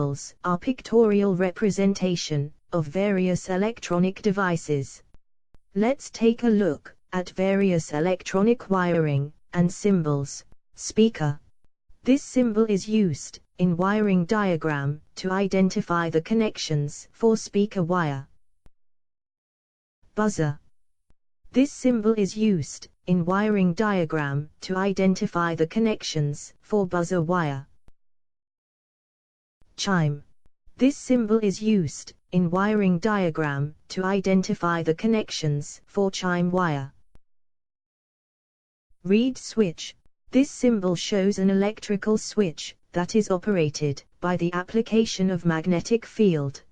symbols are pictorial representation of various electronic devices. Let's take a look at various electronic wiring and symbols. Speaker. This symbol is used in wiring diagram to identify the connections for speaker wire. Buzzer. This symbol is used in wiring diagram to identify the connections for buzzer wire. Chime. This symbol is used in wiring diagram to identify the connections for chime wire. Reed switch. This symbol shows an electrical switch that is operated by the application of magnetic field.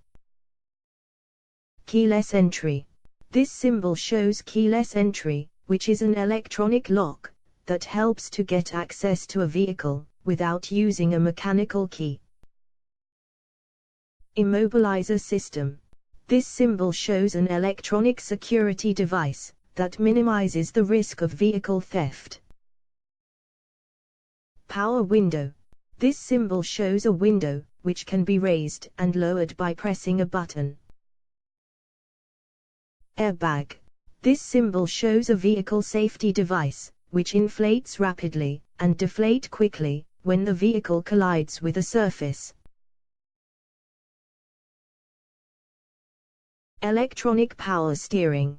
Keyless entry. This symbol shows keyless entry, which is an electronic lock that helps to get access to a vehicle without using a mechanical key. Immobilizer system. This symbol shows an electronic security device that minimizes the risk of vehicle theft. Power window. This symbol shows a window which can be raised and lowered by pressing a button. Airbag. This symbol shows a vehicle safety device which inflates rapidly and deflates quickly when the vehicle collides with a surface. Electronic power steering.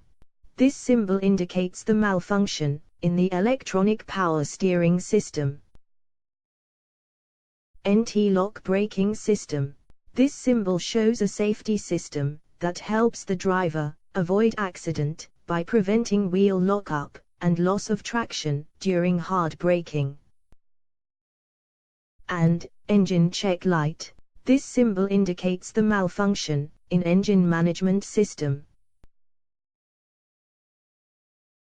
This symbol indicates the malfunction in the electronic power steering system. Anti-lock braking system. This symbol shows a safety system that helps the driver avoid accident by preventing wheel lock-up and loss of traction during hard braking. And engine check light. This symbol indicates the malfunction in engine management system.